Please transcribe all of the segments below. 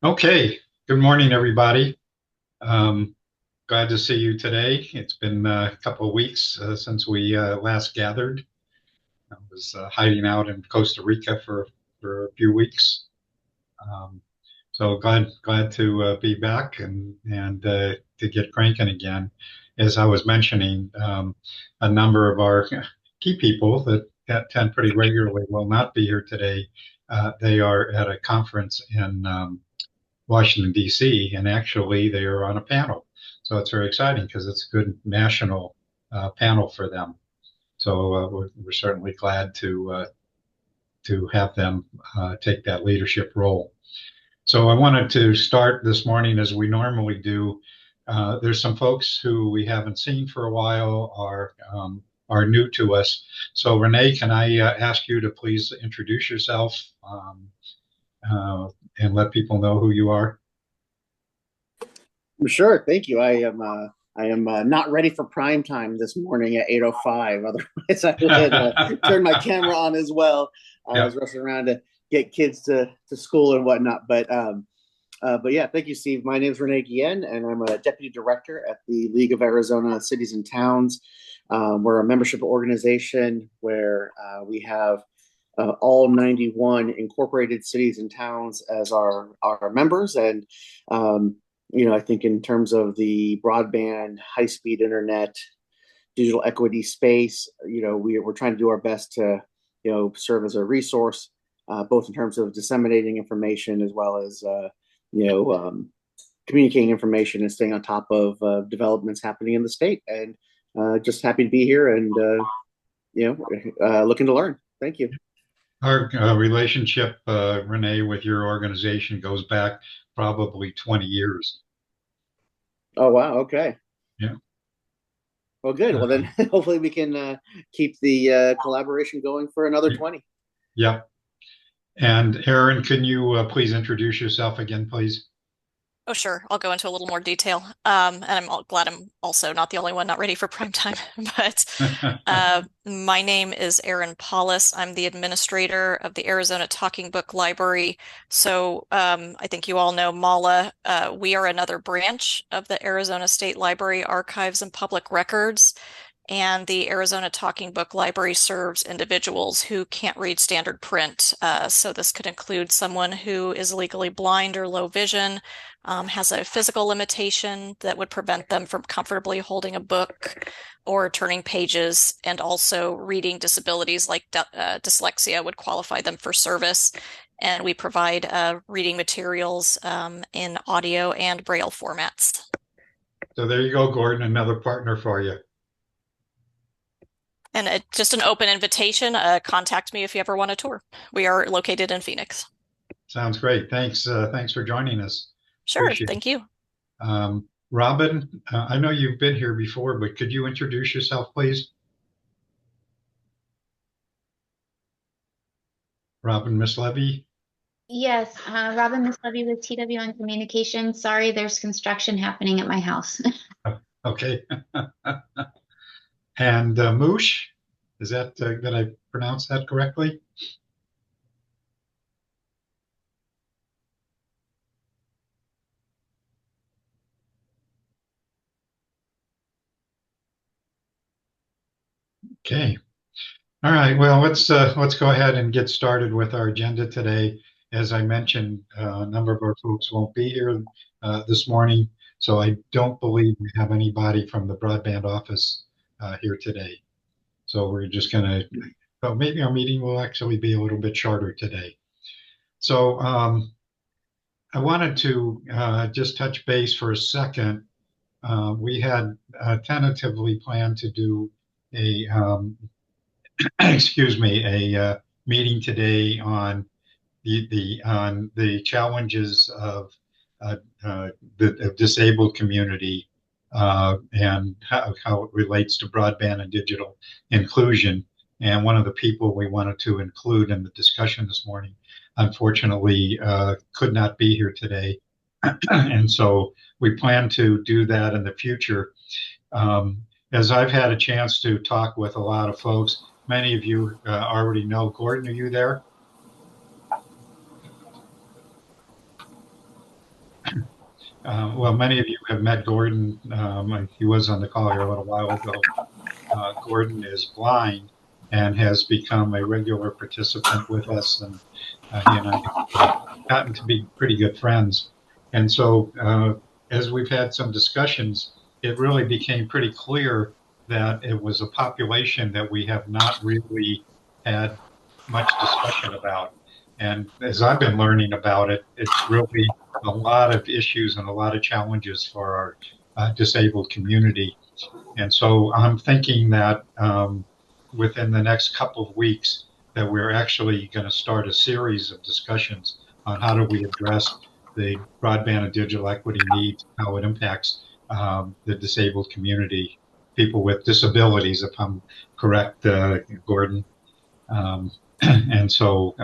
Okay, good morning, everybody. Um, Glad to see you today. It's been a couple of weeks since we last gathered. I was hiding out in Costa Rica for a few weeks. Um, so glad to be back and to get cranking again. As I was mentioning, a number of our key people that attend pretty regularly will not be here today. They are at a conference in Washington, D.C., and actually they are on a panel. So it's very exciting because it's a good national panel for them. So we're certainly glad to have them take that leadership role. So I wanted to start this morning as we normally do. There's some folks who we haven't seen for a while are new to us. So Renee, can I ask you to please introduce yourself uh, and let people know who you are? Sure, thank you. I am not ready for prime time this morning at 8:05. Otherwise, I would turn my camera on as well. I Yeah. was rushing around to get kids to school and whatnot. But yeah, thank you, Steve. My name is Renee Guillen, and I'm a deputy director at the League of Arizona Cities and Towns. We're a membership organization where we have all 91 incorporated cities and towns as our members. And I think in terms of the broadband, high speed internet, digital equity space, we're trying to do our best to, serve as a resource, both in terms of disseminating information as well as, you know, um, communicating information and staying on top of developments happening in the state. And just happy to be here and, looking to learn. Thank you. Our relationship, Renee, with your organization goes back probably 20 years. Oh, wow. Okay. Yeah. Well, good. Well, then Uh, hopefully we can keep the collaboration going for another 20. yeah. And Aaron, can you please introduce yourself again, please? Oh, sure. I'll go into a little more detail. And glad I'm also not the only one not ready for prime time. But my name is Erin Paulus. I'm the administrator of the Arizona Talking Book Library. So I think you all know MALA. We are another branch of the Arizona State Library Archives and Public Records. And the Arizona Talking Book Library serves individuals who can't read standard print. So this could include someone who is legally blind or low vision, has a physical limitation that would prevent them from comfortably holding a book or turning pages, and also reading disabilities like dyslexia would qualify them for service. And we provide reading materials in audio and braille formats. So there you go, Gordon, another partner for you. And just an open invitation, contact me if you ever want a tour. We are located in Phoenix. Sounds great. Thanks for joining us. Sure, Appreciate it. thank you. Robin, I know you've been here before, but could you introduce yourself, please? Robin Miss Levy. Yes, Robin Miss Levy with TW on Communication. Sorry, there's construction happening at my house. Okay. And Moosh, is that did I pronounce that correctly? Okay. All right. Well, let's go ahead and get started with our agenda today. As I mentioned, a number of our folks won't be here this morning, so I don't believe we have anybody from the broadband office here today. So we're just going to, well, maybe our meeting will actually be a little bit shorter today. So I wanted to just touch base for a second. We had tentatively planned to do a excuse me, a meeting today on the challenges of uh, the disabled community and how it relates to broadband and digital inclusion. And one of the people we wanted to include in the discussion this morning, unfortunately, could not be here today. And so we plan to do that in the future. Um, as I've had a chance to talk with a lot of folks, many of you already know. Gordon, are you there? Well, many of you have met Gordon. He was on the call here a little while ago. Gordon is blind and has become a regular participant with us, and he and I have gotten to be pretty good friends. And so, as we've had some discussions, it really became pretty clear that it was a population that we have not really had much discussion about. And as I've been learning about it, it's really a lot of issues and a lot of challenges for our disabled community. And so I'm thinking that within the next couple of weeks, that we're actually going to start a series of discussions on how do we address the broadband and digital equity needs, how it impacts the disabled community, people with disabilities, if I'm correct, Gordon. Um, and so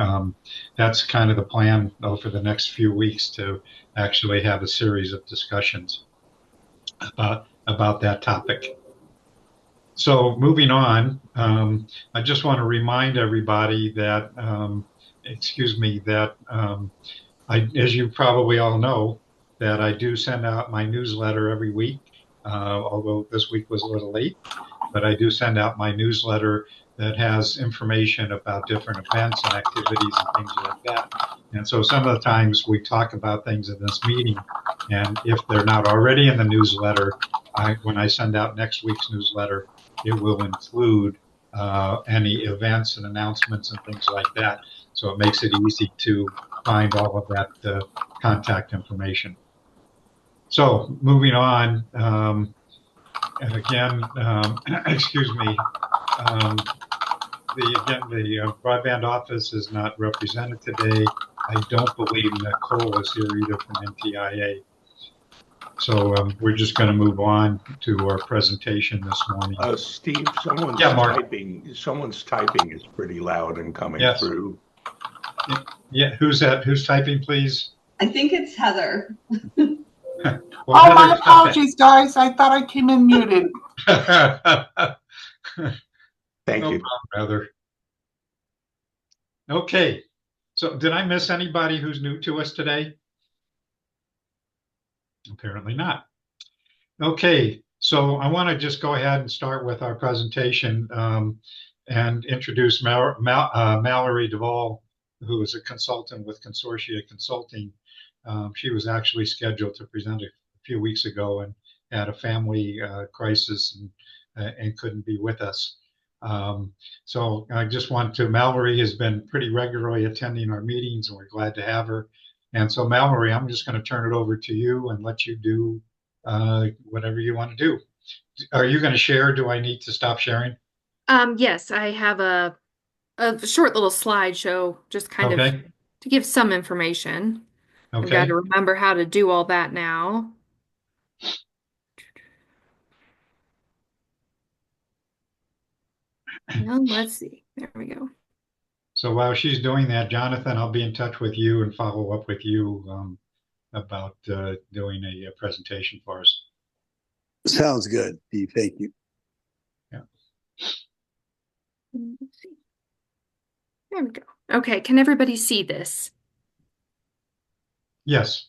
that's kind of the plan for the next few weeks to actually have a series of discussions about that topic. So moving on, I just want to remind everybody that, excuse me, that as you probably all know, that I do send out my newsletter every week, although this week was a little late, but I do send out my newsletter that has information about different events and activities and things like that. And so some of the times we talk about things in this meeting, and if they're not already in the newsletter, when I send out next week's newsletter, it will include any events and announcements and things like that. So it makes it easy to find all of that contact information. So moving on, and again, excuse me, the broadband office is not represented today. I don't believe Nicole is here either from NTIA. So we're just going to move on to our presentation this morning. Steve, someone's typing. Someone's typing is pretty loud and coming through. Yeah, who's that? Who's typing, please? I think it's Heather. Well, oh, Heather, my apologies, guys. I thought I came in muted. Thank you. No problem, Heather. Okay. So did I miss anybody who's new to us today? Apparently not. Okay. So I want to just go ahead and start with our presentation and introduce Mallory Duvall, who is a consultant with Consortia Consulting. She was actually scheduled to present a few weeks ago and had a family crisis and couldn't be with us. So I just want to, Mallory has been pretty regularly attending our meetings and we're glad to have her. And so Mallory, I'm just going to turn it over to you and let you do whatever you want to do. Are you going to share? Do I need to stop sharing? Yes, I have a short little slideshow just kind of to give some information. I've got to remember how to do all that now. Well, let's see. There we go. So while she's doing that, Jonathan, I'll be in touch with you and follow up with you about doing a presentation for us. Sounds good, Steve. Thank you. Yeah. Let's see. There we go. Okay, can everybody see this? Yes.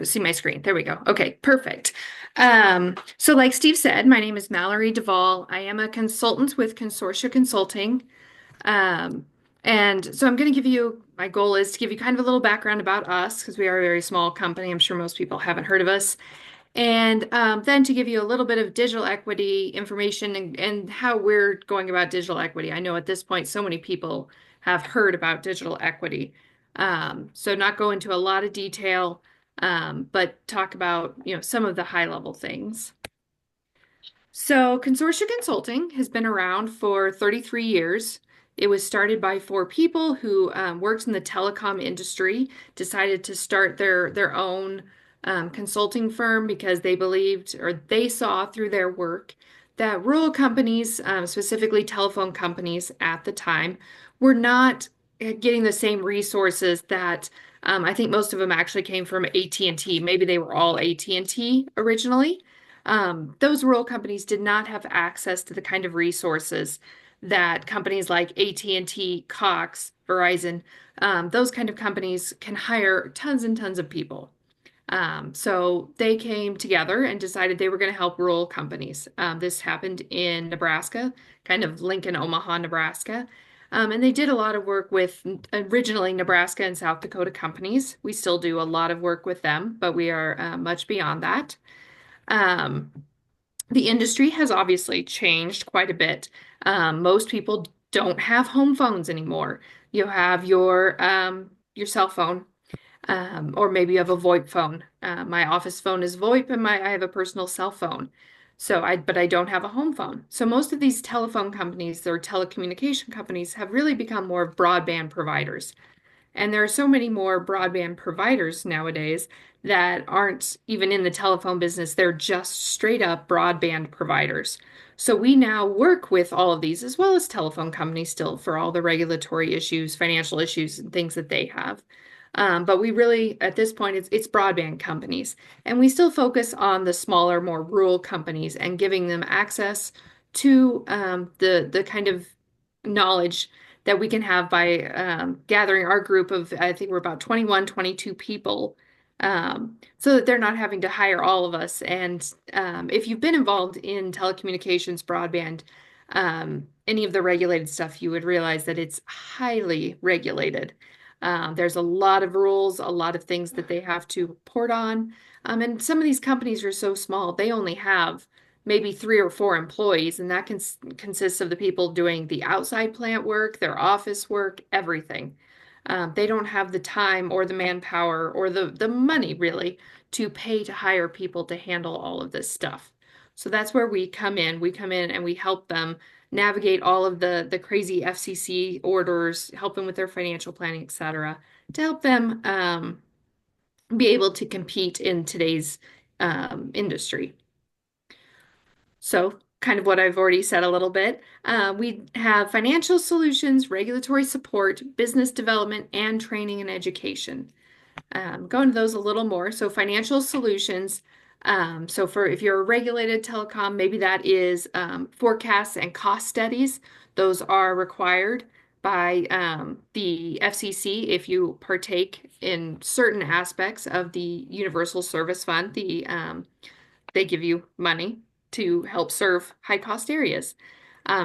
See my screen. There we go. Okay, perfect. So like Steve said, my name is Mallory Duvall. I am a consultant with Consortia Consulting. And so I'm going to give you, my goal is to give you kind of a little background about us because we are a very small company. I'm sure most people haven't heard of us. And then to give you a little bit of digital equity information and how we're going about digital equity. I know at this point, so many people have heard about digital equity. So not go into a lot of detail, but talk about, some of the high level things. So Consortia Consulting has been around for 33 years. It was started by 4 people who worked in the telecom industry, decided to start their own consulting firm because they believed or they saw through their work that rural companies, specifically telephone companies at the time, were not getting the same resources that I think most of them actually came from AT&T. Maybe they were all AT&T originally. Those rural companies did not have access to the kind of resources that companies like AT&T, Cox, Verizon, those kind of companies can hire tons and tons of people. So they came together and decided they were going to help rural companies. This happened in Nebraska, kind of Lincoln, Omaha, Nebraska. And they did a lot of work with originally Nebraska and South Dakota companies. We still do a lot of work with them, but we are much beyond that. Um, the industry has obviously changed quite a bit. Most people don't have home phones anymore. You have your cell phone, or maybe you have a VoIP phone. My office phone is VoIP, and I have a personal cell phone. But I don't have a home phone. So most of these telephone companies or telecommunication companies have really become more broadband providers. And there are so many more broadband providers nowadays that aren't even in the telephone business. They're just straight up broadband providers. So we now work with all of these as well as telephone companies still for all the regulatory issues, financial issues, and things that they have. But we really, at this point, it's broadband companies. And we still focus on the smaller, more rural companies and giving them access to the kind of knowledge that we can have by gathering our group of, I think we're about 21, 22 people, so that they're not having to hire all of us. And if you've been involved in telecommunications, broadband, any of the regulated stuff, you would realize that it's highly regulated. There's a lot of rules, a lot of things that they have to report on. And some of these companies are so small, they only have maybe 3 or 4 employees, and that consists of the people doing the outside plant work, their office work, everything. They don't have the time or the manpower or the money really to pay to hire people to handle all of this stuff. So that's where we come in. We come in and we help them navigate all of the crazy FCC orders, help them with their financial planning, etc., to help them be able to compete in today's industry. So kind of what I've already said a little bit. We have financial solutions, regulatory support, business development, and training and education. Go into those a little more. So financial solutions. So if you're a regulated telecom, maybe that is forecasts and cost studies. Those are required by the FCC if you partake in certain aspects of the Universal Service Fund. They give you money to help serve high cost areas.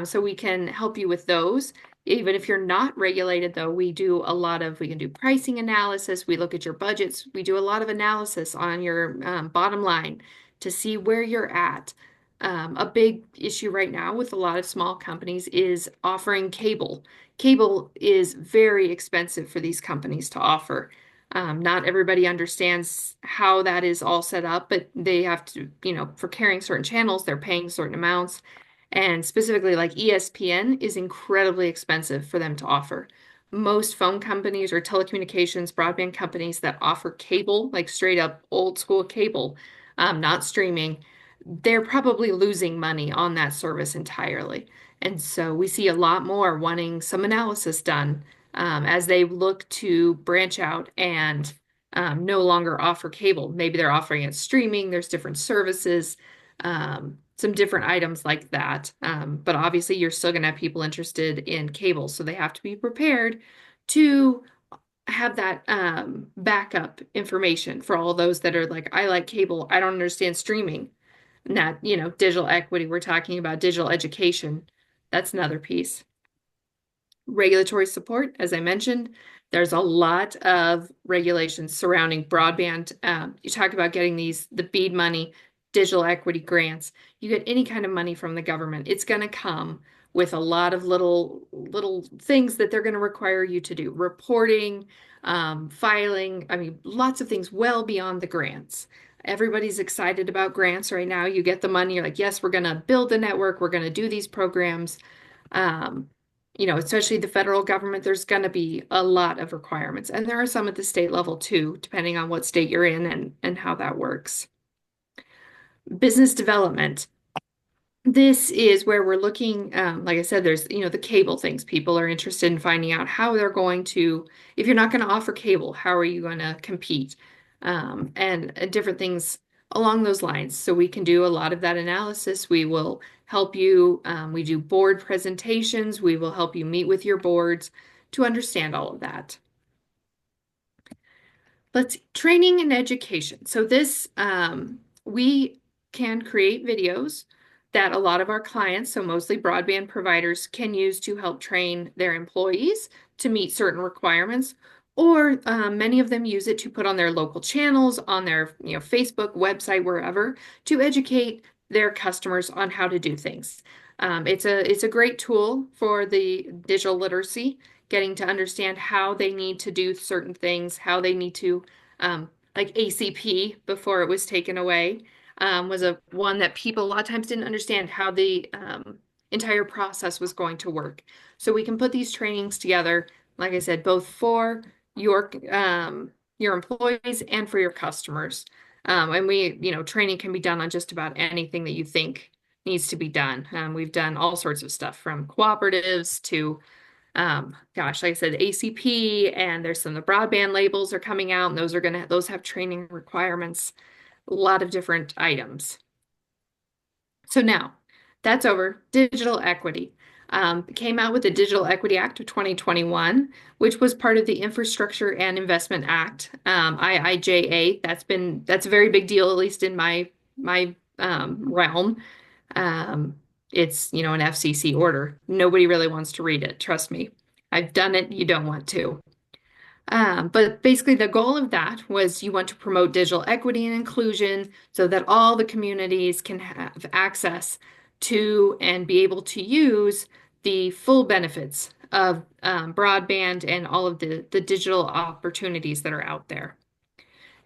So we can help you with those. Even if you're not regulated, though, we can do pricing analysis. We look at your budgets. We do a lot of analysis on your bottom line to see where you're at. A big issue right now with a lot of small companies is offering cable. Cable is very expensive for these companies to offer. Not everybody understands how that is all set up, but they have to, for carrying certain channels, they're paying certain amounts. And specifically, like ESPN is incredibly expensive for them to offer. Most phone companies or telecommunications, broadband companies that offer cable, like straight up old school cable, not streaming, they're probably losing money on that service entirely. And so we see a lot more wanting some analysis done as they look to branch out and no longer offer cable. Maybe they're offering it streaming, there's different services, some different items like that. But obviously, you're still going to have people interested in cable, so they have to be prepared to have that backup information for all those that are like, I like cable, I don't understand streaming. And that, digital equity, we're talking about digital education. That's another piece. Regulatory support, as I mentioned, there's a lot of regulations surrounding broadband. You talk about getting the BEAD money, digital equity grants. You get any kind of money from the government, it's going to come with a lot of little things that they're going to require you to do. Reporting, filing, lots of things well beyond the grants. Everybody's excited about grants right now. You get the money, you're like, yes, we're going to build the network, we're going to do these programs. Especially the federal government, there's going to be a lot of requirements. And there are some at the state level too, depending on what state you're in and how that works. Business development. This is where we're looking, like I said, there's, the cable things. People are interested in finding out how they're going to, if you're not going to offer cable, how are you going to compete? And different things along those lines. So we can do a lot of that analysis. We will help you. We do board presentations. We will help you meet with your boards to understand all of that. let's see, training and education. So this, we can create videos that a lot of our clients, so mostly broadband providers, can use to help train their employees to meet certain requirements, or many of them use it to put on their local channels, on their Facebook, website, wherever, to educate their customers on how to do things. It's a great tool for the digital literacy, getting to understand how they need to do certain things, how they need to, like ACP before it was taken away, was one that people a lot of times didn't understand how the entire process was going to work. So we can put these trainings together, like I said, both for your employees and for your customers. And training can be done on just about anything that you think needs to be done. We've done all sorts of stuff from cooperatives to gosh, like I said, ACP, and there's some of the broadband labels are coming out, and those have training requirements, a lot of different items. So now that's over. Digital equity. Came out with the Digital Equity Act of 2021, which was part of the Infrastructure and Investment Act, IIJA. That's a very big deal, at least in my realm. It's an FCC order. Nobody really wants to read it. Trust me. I've done it. You don't want to. But basically, the goal of that was you want to promote digital equity and inclusion so that all the communities can have access to and be able to use the full benefits of broadband and all of the digital opportunities that are out there.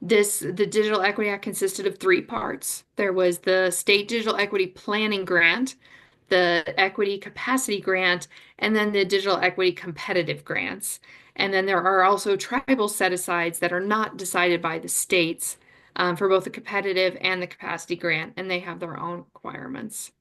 The Digital Equity Act consisted of 3 parts. There was the State Digital Equity Planning Grant, the Equity Capacity Grant, and then the Digital Equity Competitive Grants. And then there are also tribal set-asides that are not decided by the states for both the competitive and the capacity grant, and they have their own requirements.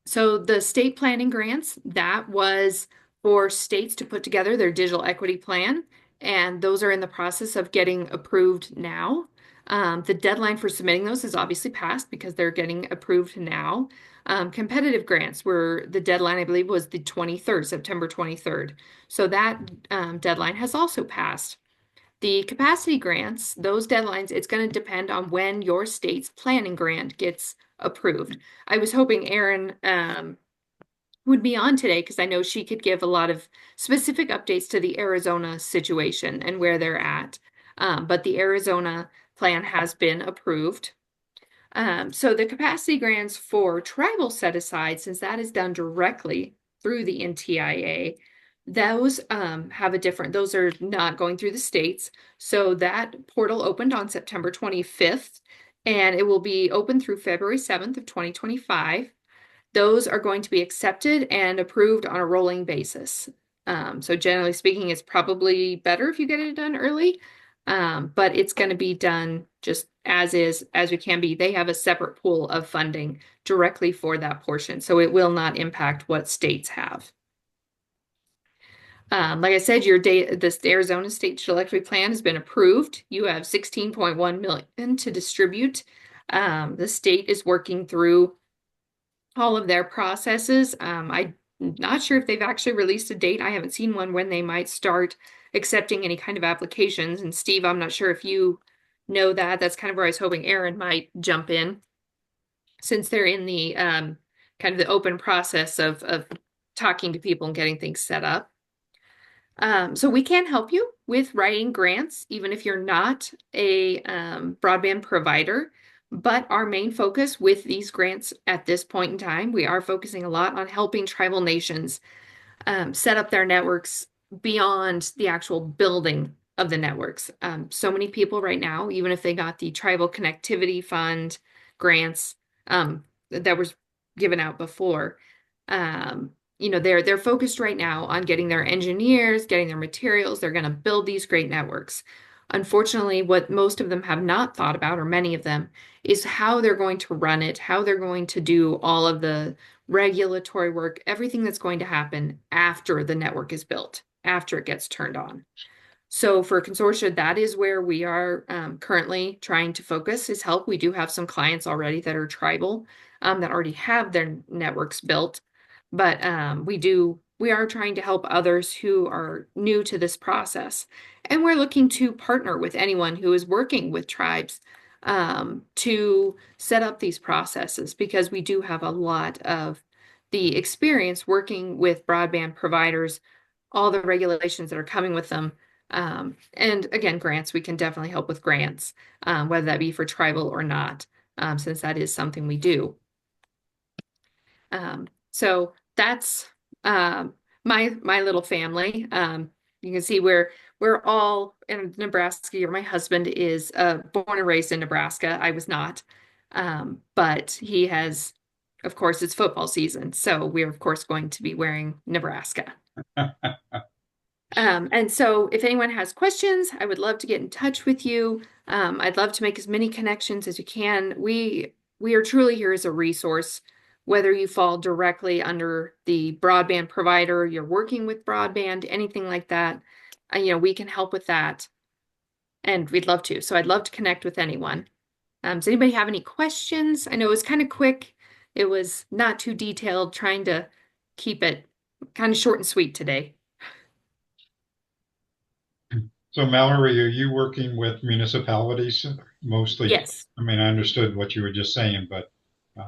So the state planning grants, that was for states to put together their digital equity plan, and those are in the process of getting approved now. The deadline for submitting those is obviously passed because they're getting approved now. Competitive grants were the deadline, I believe, was the 23rd, September 23rd. So that deadline has also passed. The capacity grants, those deadlines, it's going to depend on when your state's planning grant gets approved. I was hoping Erin would be on today because I know she could give a lot of specific updates to the Arizona situation and where they're at. But the Arizona plan has been approved. So the capacity grants for tribal set-aside, since that is done directly through the NTIA, those those are not going through the states. So that portal opened on September 25th, and it will be open through February 7th of 2025. Those are going to be accepted and approved on a rolling basis. So generally speaking, it's probably better if you get it done early, but it's going to be done just as we can be. They have a separate pool of funding directly for that portion, so it will not impact what states have. Like I said, this Arizona State Digital Equity Plan has been approved. You have $16.1 million to distribute. The state is working through all of their processes. I'm not sure if they've actually released a date. I haven't seen one when they might start accepting any kind of applications. And Steve, I'm not sure if you know that. That's kind of where I was hoping Erin might jump in, since they're in the kind of the open process of talking to people and getting things set up. So we can help you with writing grants, even if you're not a broadband provider. But our main focus with these grants at this point in time, we are focusing a lot on helping tribal nations set up their networks beyond the actual building of the networks. So many people right now, even if they got the Tribal Connectivity Fund grants that was given out before, they're focused right now on getting their engineers, getting their materials. They're going to build these great networks. Unfortunately, what most of them have not thought about, or many of them, is how they're going to run it, how they're going to do all of the regulatory work, everything that's going to happen after the network is built, after it gets turned on. So for Consortia, that is where we are currently trying to focus, is help. We do have some clients already that are tribal, that already have their networks built. But we do we are trying to help others who are new to this process. And we're looking to partner with anyone who is working with tribes to set up these processes, because we do have a lot of the experience working with broadband providers, all the regulations that are coming with them. And again, grants, we can definitely help with grants, whether that be for tribal or not, since that is something we do. So that's my little family. You can see we're all in Nebraska. My husband is born and raised in Nebraska. I was not, but he has, of course, it's football season, so we're of course going to be wearing Nebraska. And so if anyone has questions, I would love to get in touch with you. I'd love to make as many connections as you can. We are truly here as a resource, whether you fall directly under the broadband provider, you're working with broadband, anything like that. We can help with that, and we'd love to. So I'd love to connect with anyone. Does anybody have any questions? I know it was kind of quick. It was not too detailed, trying to keep it kind of short and sweet today. So Mallory, are you working with municipalities mostly? Yes. I mean, I understood what you were just saying, but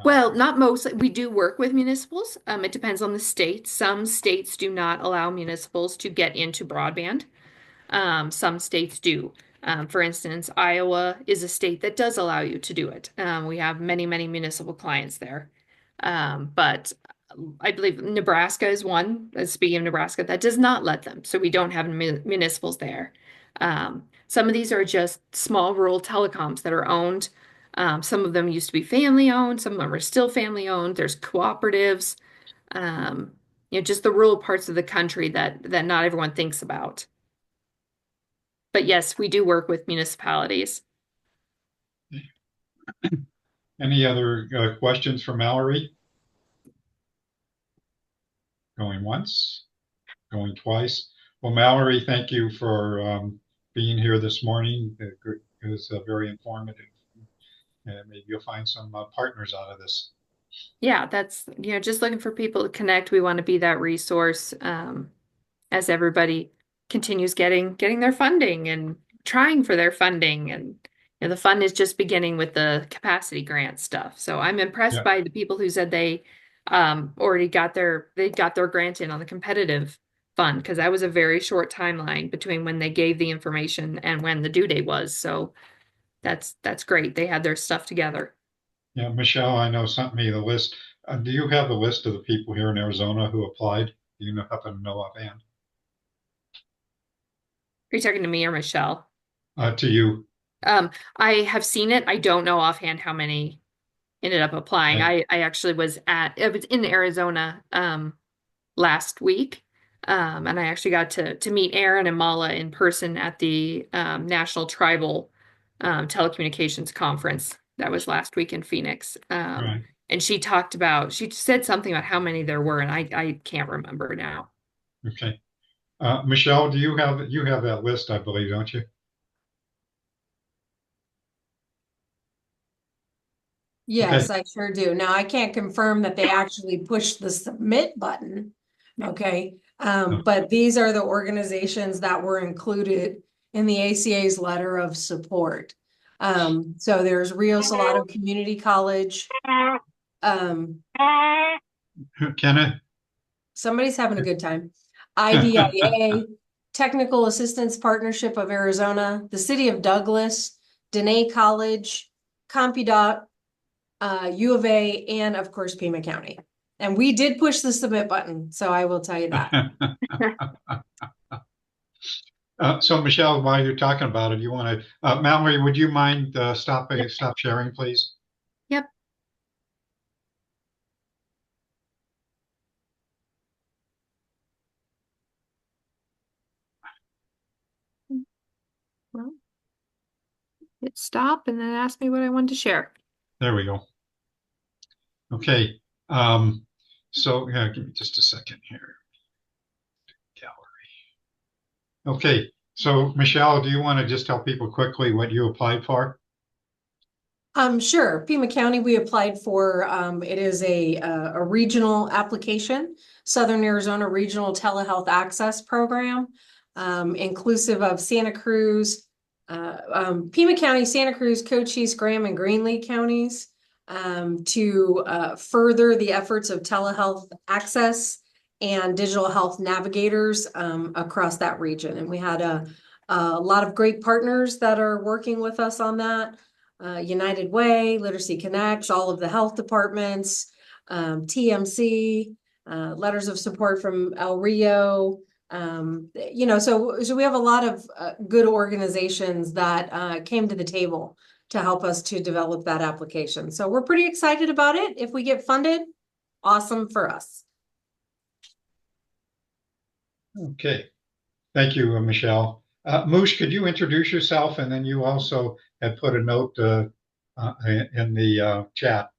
well, not mostly. We do work with municipals. It depends on the state. Some states do not allow municipals to get into broadband. Some states do. For instance, Iowa is a state that does allow you to do it. We have many, many municipal clients there. But I believe Nebraska is one, speaking of Nebraska, that does not let them. So we don't have municipals there. Some of these are just small rural telecoms that are owned. Some of them used to be family owned. Some of them are still family owned. There's cooperatives, just the rural parts of the country that not everyone thinks about. But yes, we do work with municipalities. Any other questions for Mallory? Going once, going twice. Well, Mallory, thank you for being here this morning. It was very informative. And maybe you'll find some partners out of this. Yeah, that's, just looking for people to connect. We want to be that resource as everybody continues getting their funding and trying for their funding. And the fun is just beginning with the capacity grant stuff. So I'm impressed by the people who said they already got their grant in on the competitive fund, because that was a very short timeline between when they gave the information and when the due date was. So that's great. They had their stuff together. Yeah, Michelle, I know sent me the list. Do you have the list of the people here in Arizona who applied? Do you happen to know offhand? Are you talking to me or Michelle? To you. I have seen it. I don't know offhand how many ended up applying. Okay. I actually was in Arizona last week. And I actually got to meet Aaron and Mala in person at the National Tribal Telecommunications Conference. That was last week in Phoenix. Right. And she said something about how many there were, and I can't remember now. Okay. Michelle, do you have that list, I believe, don't you? Yes, okay. I sure do. Now, I can't confirm that they actually pushed the submit button. Okay. But these are the organizations that were included in the ACA's letter of support. So there's Rio Salado Community College. Kenneth? Somebody's having a good time. IDIA, Technical Assistance Partnership of Arizona, the City of Douglas, Dene College, CompuDot, U of A, and of course, Pima County. And we did push the submit button, so I will tell you that. So Michelle, while you're talking about it, you want to, Mallory, would you mind stop sharing, please? Yep. Well, hit stop and then ask me what I wanted to share. There we go. Okay. So yeah, give me just a second here. Gallery. Okay. So Michelle, do you want to just tell people quickly what you applied for? Sure. Pima County, we applied for, it is a regional application, Southern Arizona Regional Telehealth Access Program, inclusive of Santa Cruz, Pima County, Santa Cruz, Cochise, Graham, and Greenlee counties, to further the efforts of telehealth access and digital health navigators across that region. And we had a lot of great partners that are working with us on that. United Way, Literacy Connects, all of the health departments, TMC, letters of support from El Rio. So we have a lot of good organizations that came to the table to help us to develop that application. So we're pretty excited about it. If we get funded, awesome for us. Okay. Thank you, Michelle. Moosh, could you introduce yourself? And then you also had put a note in the chat.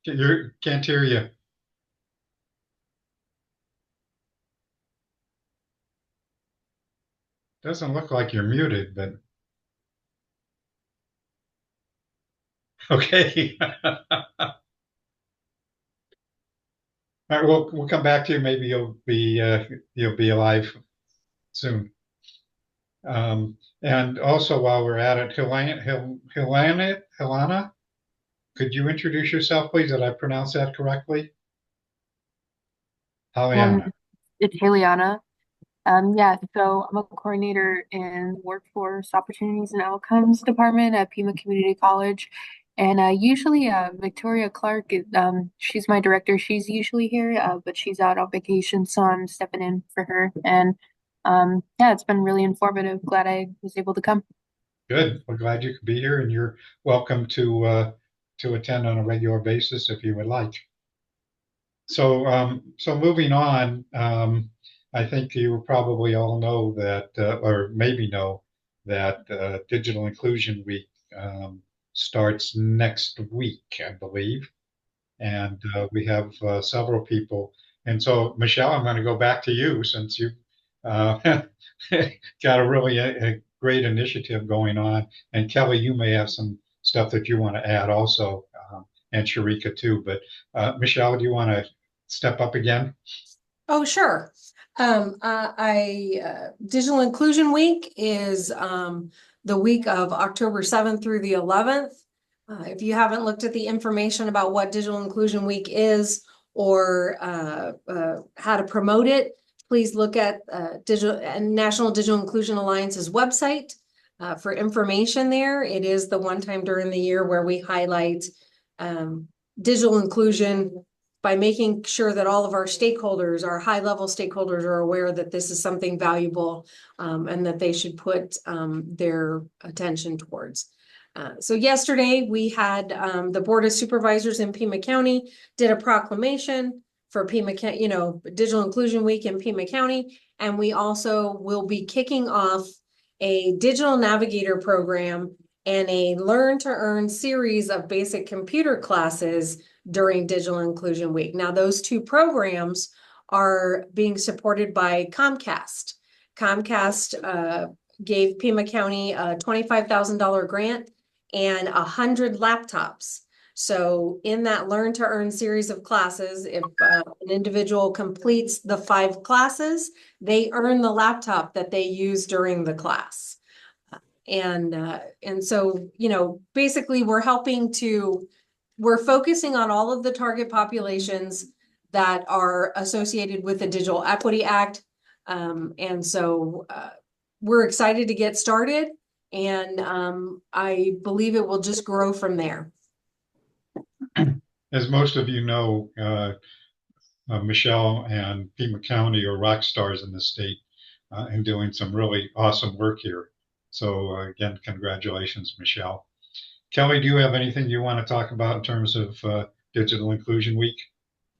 Can't hear you. Doesn't look like you're muted, but okay. All right, we'll come back to you. Maybe you'll be alive soon. And also, while we're at it, Hilana, could you introduce yourself, please? Did I pronounce that correctly? Haliana. It's Haliana. Yeah, so I'm a coordinator in Workforce Opportunities and Outcomes Department at Pima Community College. And usually Victoria Clark, she's my director. She's usually here, but she's out on vacation, so I'm stepping in for her. And yeah, it's been really informative. Glad I was able to come. Good. We're glad you could be here, and you're welcome to attend on a regular basis if you would like. So moving on, I think you probably all know that, or maybe know that Digital Inclusion Week starts next week, I believe, and we have several people. And so, Michelle, I'm going to go back to you since you got a really a great initiative going on. And Kelly, you may have some stuff that you want to add also, and Sharika too. But Michelle, do you want to step up again? Oh, sure. Digital Inclusion Week is the week of October 7th through the 11th. If you haven't looked at the information about what Digital Inclusion Week is or how to promote it, please look at National Digital Inclusion Alliance's website for information there. It is the one time during the year where we highlight digital inclusion by making sure that all of our stakeholders, our high-level stakeholders, are aware that this is something valuable and that they should put their attention towards. So yesterday we had the Board of Supervisors in Pima County did a proclamation for Pima County, Digital Inclusion Week in Pima County, and we also will be kicking off a digital navigator program and a learn to earn series of basic computer classes during Digital Inclusion Week. Now, those two programs are being supported by Comcast. Comcast gave Pima County a $25,000 grant and 100 laptops. So in that Learn to Earn series of classes, if an individual completes the 5 classes, they earn the laptop that they use during the class. And so, basically we're focusing on all of the target populations that are associated with the Digital Equity Act. And so we're excited to get started, and I believe it will just grow from there. As most of you know, Michelle and Pima County are rock stars in the state and doing some really awesome work here. So again, congratulations, Michelle. Kelly, do you have anything you want to talk about in terms of Digital Inclusion Week?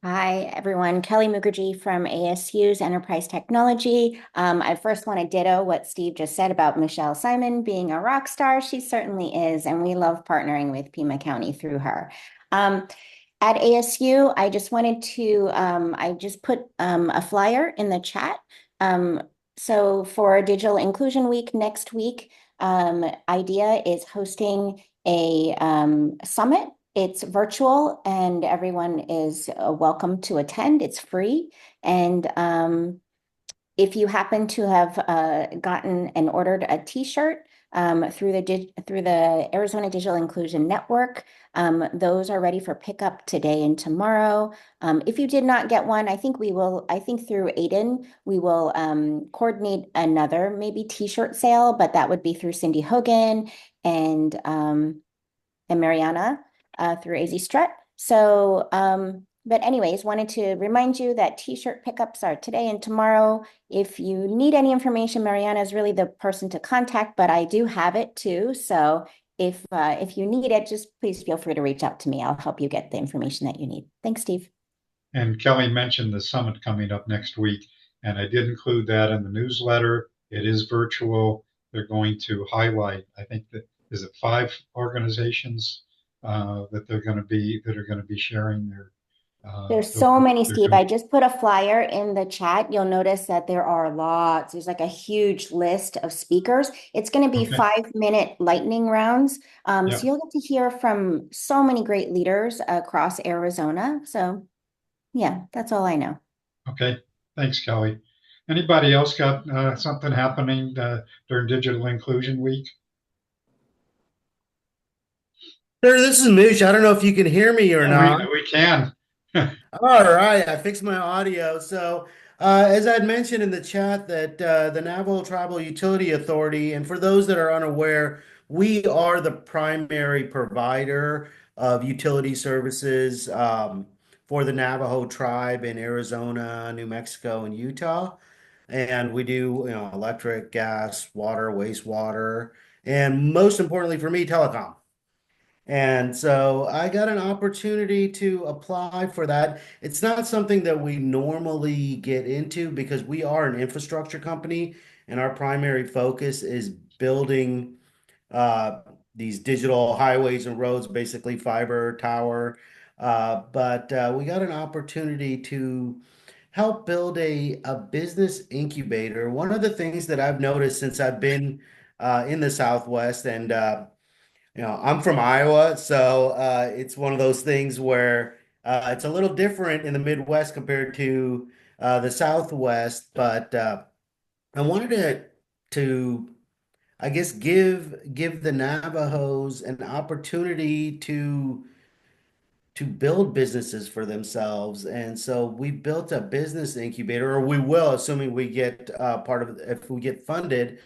Hi, everyone. Kelly Mukherjee from ASU's Enterprise Technology. I first want to ditto what Steve just said about Michelle Simon being a rock star. She certainly is, and we love partnering with Pima County through her. At ASU, I just wanted to, I just put a flyer in the chat. So for Digital Inclusion Week next week, IDEA is hosting a summit. It's virtual and everyone is welcome to attend. It's free. And if you happen to have gotten and ordered a T-shirt through the Arizona Digital Inclusion Network, those are ready for pickup today and tomorrow. If you did not get one, I think through Aiden, we will coordinate another maybe T-shirt sale, but that would be through Cindy Hogan and Mariana through AZ Strut. So, but anyways, wanted to remind you that T-shirt pickups are today and tomorrow. If you need any information, Mariana is really the person to contact, but I do have it too. So if you need it, just please feel free to reach out to me. I'll help you get the information that you need. Thanks, Steve. And Kelly mentioned the summit coming up next week, and I did include that in the newsletter. It is virtual. They're going to highlight, I think that is it 5 organizations that are going to be sharing their. There's so many, their Steve. I just put a flyer in the chat. You'll notice that there are lots. There's like a huge list of speakers. It's going to be Okay. 5-minute lightning rounds. Yeah. So you'll get to hear from so many great leaders across Arizona. So yeah, that's all I know. Okay. Thanks, Kelly. Anybody else got something happening during Digital Inclusion Week? Sir, this is Moosh. I don't know if you can hear me or not. We can. All right, I fixed my audio. So, as I had mentioned in the chat, that the Navajo Tribal Utility Authority, and for those that are unaware, we are the primary provider of utility services for the Navajo tribe in Arizona, New Mexico, and Utah. And we do, electric, gas, water, wastewater, and most importantly for me, telecom. And so I got an opportunity to apply for that. It's not something that we normally get into because we are an infrastructure company and our primary focus is building uh, these digital highways and roads, basically fiber tower. But we got an opportunity to help build a business incubator. One of the things that I've noticed since I've been in the Southwest and I'm from Iowa, so it's one of those things where it's a little different in the Midwest compared to the Southwest. But I wanted to, I guess, give the Navajos an opportunity to build businesses for themselves. And so we built a business incubator, or we will, assuming we get part of it, if we get funded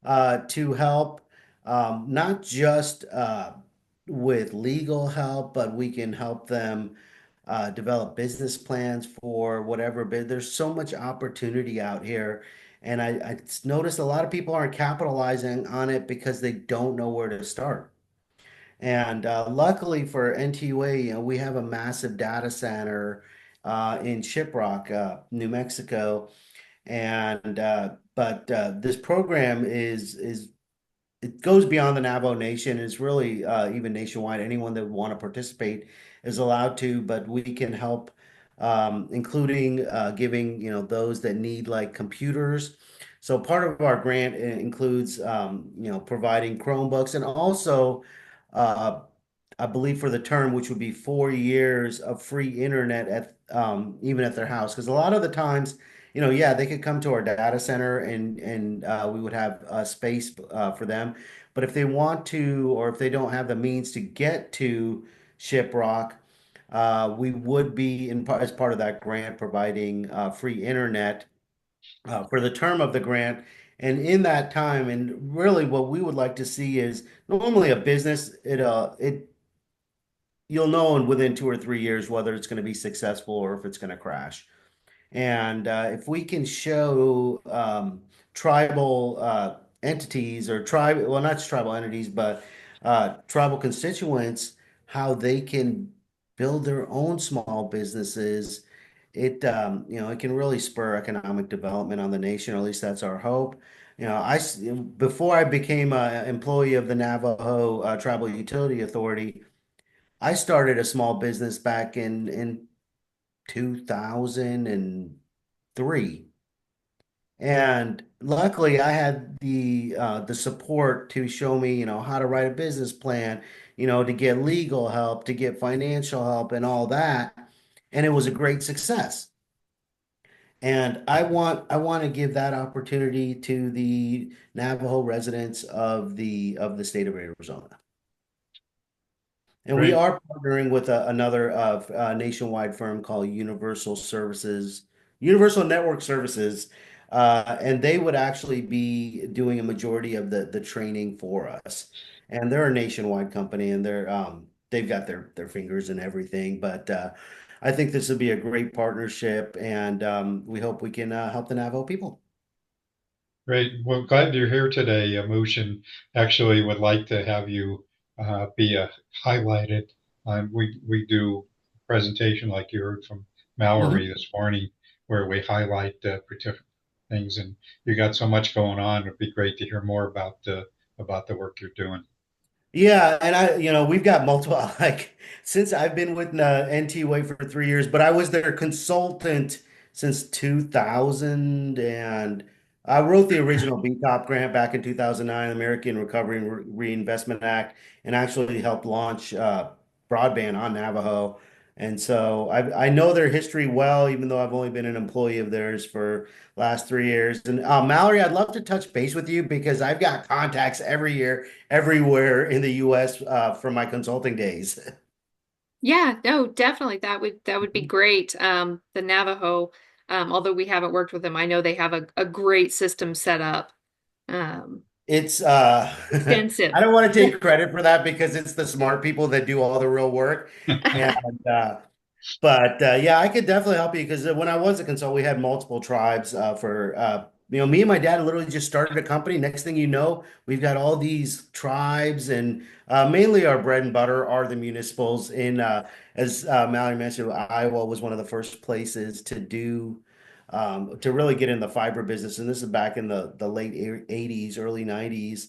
to help not just with legal help, but we can help them develop business plans for whatever. But there's so much opportunity out here. And I noticed a lot of people aren't capitalizing on it because they don't know where to start. And luckily for NTUA, we have a massive data center in Shiprock, New Mexico, and but this program is it goes beyond the Navajo Nation. It's really even nationwide. Anyone that want to participate is allowed to, but we can help, including giving those that need like computers. So part of our grant includes providing Chromebooks and also uh, I believe for the term, which would be 4 years of free internet at even at their house. Because a lot of the times, yeah, they could come to our data center and we would have space for them. But if they want to, or if they don't have the means to get to Shiprock, we would be as part of that grant providing free internet for the term of the grant. And in that time, and really what we would like to see is normally a business, it you'll know within 2 or 3 years whether it's going to be successful or if it's going to crash. And if we can show tribal entities or well, not just tribal entities, but tribal constituents, how they can build their own small businesses, it can really spur economic development on the nation, or at least that's our hope. Before I became an employee of the Navajo Tribal Utility Authority, I started a small business back in 2003. And luckily, I had the support to show me, how to write a business plan, to get legal help, to get financial help, and all that. And it was a great success. And I want to give that opportunity to the Navajo residents of the state of Arizona. And we Great. are partnering with another nationwide firm called Universal Network Services, and they would actually be doing a majority of the training for us. And they're a nationwide company, and they've got their fingers in everything. But I think this would be a great partnership, and we hope we can help the Navajo people. Great. Well, glad you're here today, Motion. Actually, would like to have you be highlighted. We do a presentation like you heard from Mallory Mhm. this morning, where we highlight particular things, and you got so much going on. It'd be great to hear more about the work you're doing. Yeah, and we've got multiple, like, since I've been with NT Way for 3 years, but I was their consultant since 2000, and I wrote the original BTOP grant back in 2009, American Recovery and Reinvestment Act, and actually helped launch broadband on Navajo. And so I know their history well, even though I've only been an employee of theirs for last 3 years. And Mallory, I'd love to touch base with you because I've got contacts every year everywhere in the US from my consulting days. Yeah, no, definitely. That would be great. The Navajo, although we haven't worked with them, I know they have a great system set up. Um, It's Extensive. I don't want to take credit for that because it's the smart people that do all the real work. And But yeah, I could definitely help you because when I was a consultant, we had multiple tribes for me and my dad literally just started a company. Next thing you know, we've got all these tribes, and mainly our bread and butter are the municipals. As Mallory mentioned, Iowa was one of the first places to really get in the fiber business, and this is back in the late 80s, early 90s.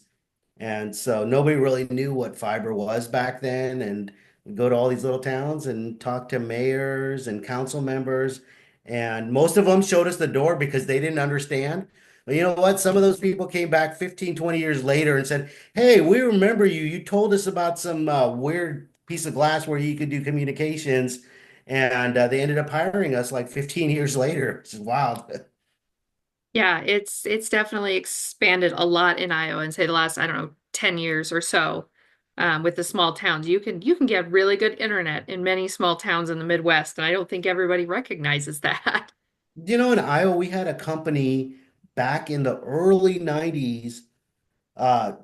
And so nobody really knew what fiber was back then. And we go to all these little towns and talk to mayors and council members. And most of them showed us the door because they didn't understand. But you know what? Some of those people came back 15, 20 years later and said, "Hey, we remember you. You told us about some weird piece of glass where you could do communications." And they ended up hiring us like 15 years later. It's wild. Yeah, it's definitely expanded a lot in Iowa and say the last, I don't know, 10 years or so. With the small towns. You can get really good internet in many small towns in the Midwest, and I don't think everybody recognizes that. In Iowa, we had a company back in the early 90s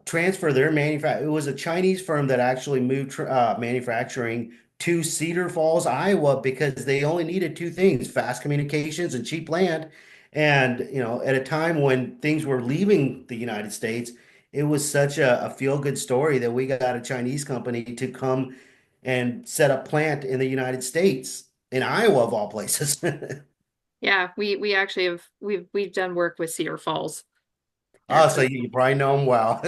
transfer their manufacturing. It was a Chinese firm that actually moved manufacturing to Cedar Falls, Iowa, because they only needed two things: fast communications and cheap land. And at a time when things were leaving the United States, it was such a feel-good story that we got a Chinese company to come and set a plant in the United States, in Iowa, of all places. Yeah, we actually we've done work with Cedar Falls. Oh, That's so you probably know them well.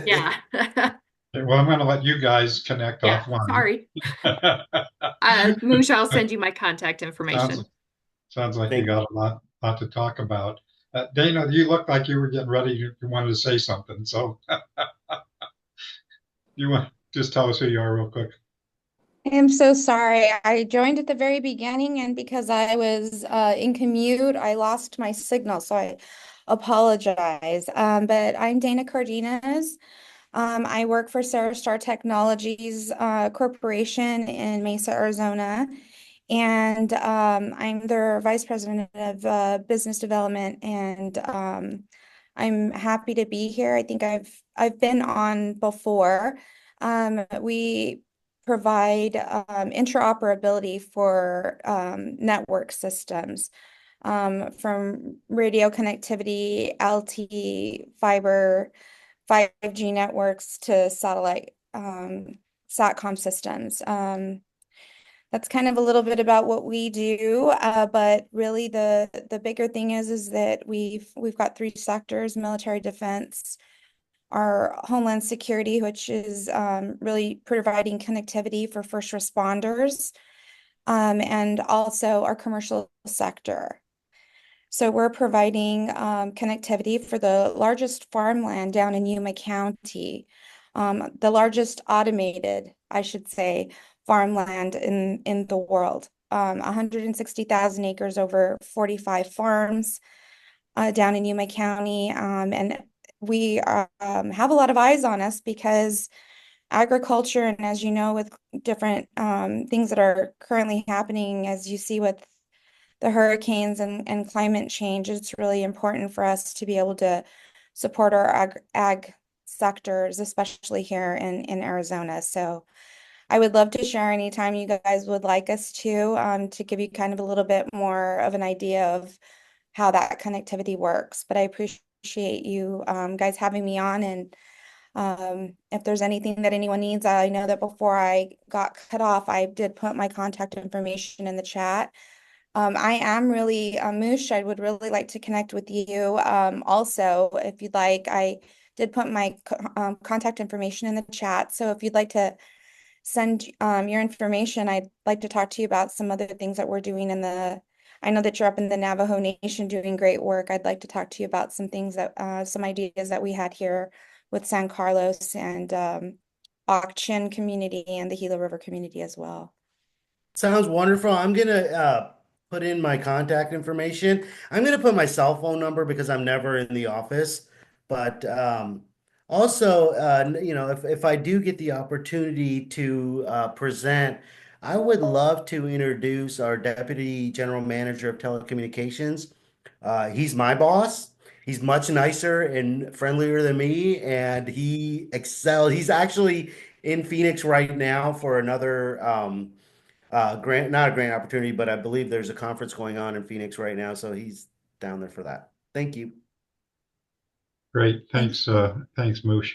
yeah. Well, I'm going to let you guys connect Yeah, offline. sorry. Moosh, I'll send you my contact information. Sounds like you Thank got a lot to talk about. Dana, you looked like you were getting ready. You wanted to say something. So you want just tell us who you are real quick. I'm so sorry. I joined at the very beginning, and because I was in commute, I lost my signal, so I apologize. But I'm Dana Cardenas. I work for Sarah Star Technologies Corporation in Mesa, Arizona, and I'm their vice president of business development. And I'm happy to be here. I think I've been on before. We provide interoperability for network systems, from radio connectivity, LTE, fiber, 5G networks to satellite SATCOM systems. That's kind of a little bit about what we do, but really the bigger thing is that we've got three sectors: military defense, our homeland security, which is really providing connectivity for first responders, and also our commercial sector. So we're providing connectivity for the largest farmland down in Yuma County, the largest automated, I should say, farmland in the world. 160,000 acres, over 45 farms down in Yuma County. And we have a lot of eyes on us because agriculture, and as you know, with different things that are currently happening, as you see with the hurricanes and climate change, it's really important for us to be able to support our ag sectors, especially here in Arizona. So I would love to share anytime you guys would like us to give you kind of a little bit more of an idea of how that connectivity works. But I appreciate you guys having me on. And if there's anything that anyone needs, I know that before I got cut off, I did put my contact information in the chat. I am really, Moosh, I would really like to connect with you. Also, if you'd like, I did put my contact information in the chat. So if you'd like to send your information, I'd like to talk to you about some other things that we're doing I know that you're up in the Navajo Nation doing great work. I'd like to talk to you about some things some ideas that we had here with San Carlos and Auction community and the Gila River community as well. Sounds wonderful. I'm gonna put in my contact information. I'm gonna put my cell phone number because I'm never in the office. But also, if I do get the opportunity to present, I would love to introduce our Deputy General Manager of Telecommunications. He's my boss. He's much nicer and friendlier than me, and he excels. He's actually in Phoenix right now for another grant, not a grant opportunity, but I believe there's a conference going on in Phoenix right now, so he's down there for that. Thank you. Great. Thanks, Moosh.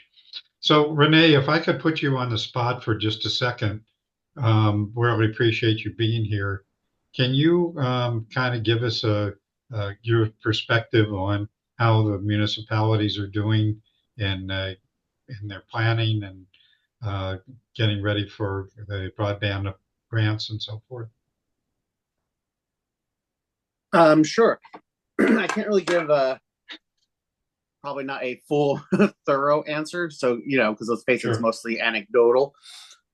So Renee, if I could put you on the spot for just a second, really appreciate you being here. Can you kind of give us your perspective on how the municipalities are doing in their planning and getting ready for the broadband grants and so forth? Sure. I can't really give probably not a full thorough answer. So, because let's face it, it's mostly anecdotal.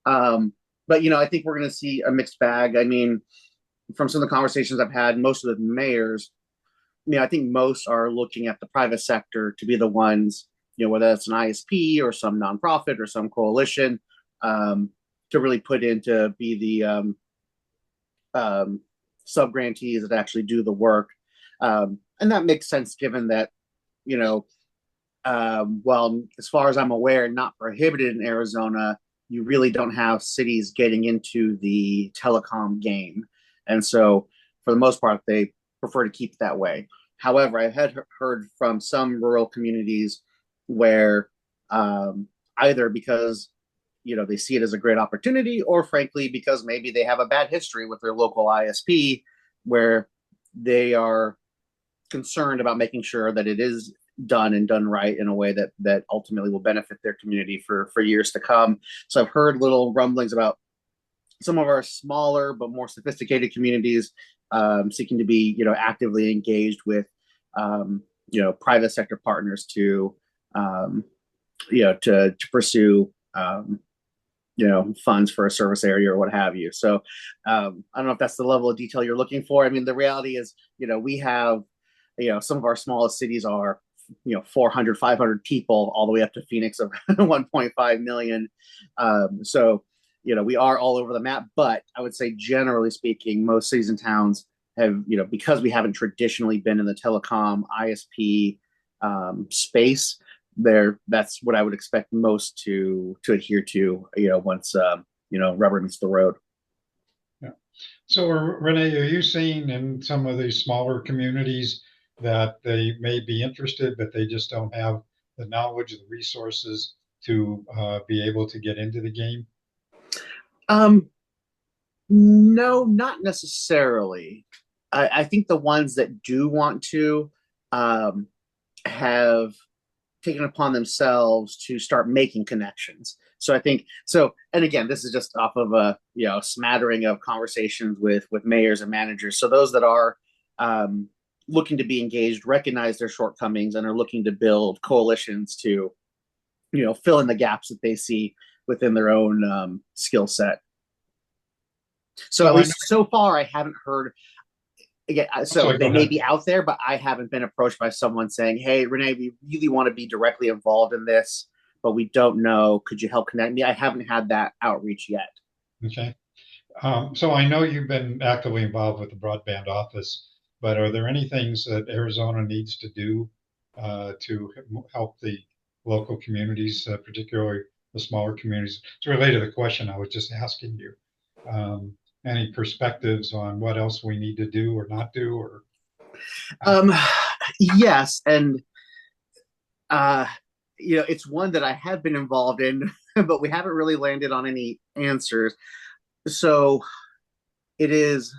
But, I think we're going to see a mixed bag. I mean, from some of the conversations I've had, most of the mayors, I think most are looking at the private sector to be the ones, whether it's an ISP or some nonprofit or some coalition, to really put in to be the sub-grantees that actually do the work. And that makes sense given that, well, as far as I'm aware, not prohibited in Arizona, you really don't have cities getting into the telecom game. And so for the most part, they prefer to keep it that way. However, I had heard from some rural communities where either because they see it as a great opportunity, or frankly, because maybe they have a bad history with their local ISP where they are concerned about making sure that it is done and done right in a way that ultimately will benefit their community for years to come. So I've heard little rumblings about some of our smaller but more sophisticated communities seeking to be actively engaged with private sector partners to pursue funds for a service area or what have you. So I don't know if that's the level of detail you're looking for. I mean, the reality is, we have, some of our smallest cities are, 400, 500 people, all the way up to Phoenix of 1.5 million. So, we are all over the map, but I would say generally speaking, most cities and towns have, because we haven't traditionally been in the telecom ISP space, that's what I would expect most to adhere to, once rubber meets the road. Yeah. So Renee, are you seeing in some of these smaller communities that they may be interested, but they just don't have the knowledge, the resources to be able to get into the game? No, not necessarily. I think the ones that do want to have taken upon themselves to start making connections. So I think and again, this is just off of a smattering of conversations with mayors and managers. So those that are looking to be engaged recognize their shortcomings and are looking to build coalitions to, fill in the gaps that they see within their own skill set. So at least so far, I haven't heard. Again, so they may be out there, but I haven't been approached by someone saying, "Hey, Renee, we really want to be directly involved in this, but we don't know. Could you help connect me?" I haven't had that outreach yet. Okay. So I know you've been actively involved with the broadband office, but are there any things that Arizona needs to do to help the local communities, particularly the smaller communities? It's related to the question I was just asking you. Any perspectives on what else we need to do or not do, or? Yes, and it's one that I have been involved in, but we haven't really landed on any answers. So it's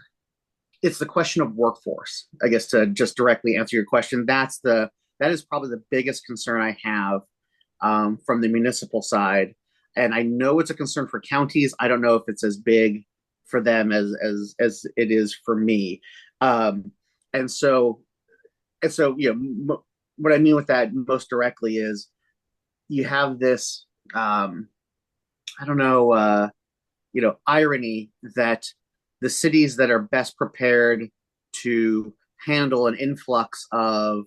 the question of workforce, I guess, to just directly answer your question. That is probably the biggest concern I have from the municipal side. And I know it's a concern for counties. I don't know if it's as big for them as it is for me. And so, what I mean with that most directly is you have this, irony that the cities that are best prepared to handle an influx of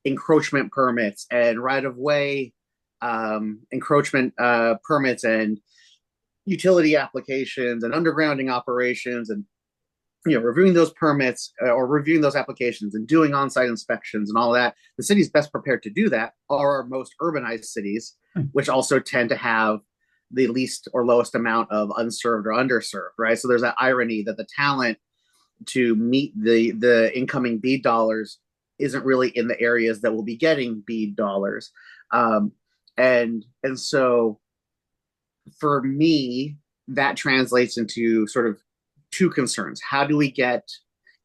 encroachment permits and right-of-way encroachment permits and utility applications and undergrounding operations and reviewing those permits or reviewing those applications and doing on-site inspections and all that. The cities best prepared to do that are our most urbanized cities, which also tend to have the least or lowest amount of unserved or underserved, right? So there's that irony that the talent to meet the incoming BEAD dollars isn't really in the areas that will be getting BEAD dollars. And so for me, that translates into sort of two concerns.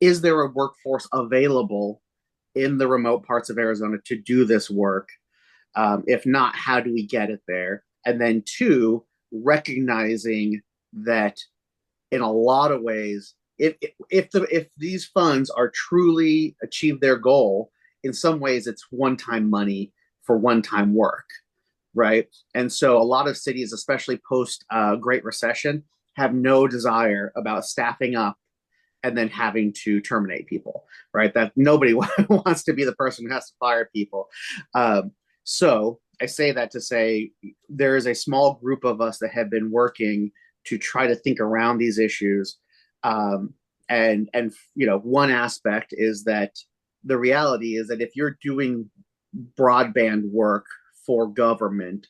Is there a workforce available in the remote parts of Arizona to do this work? If not, how do we get it there? And then two, recognizing that in a lot of ways, if these funds are truly achieve their goal, in some ways it's one-time money for one-time work, right? And so a lot of cities, especially post Great Recession, have no desire about staffing up and then having to terminate people, right? That nobody wants to be the person who has to fire people. So I say that to say there is a small group of us that have been working to try to think around these issues. And one aspect is that the reality is that if you're doing broadband work for government,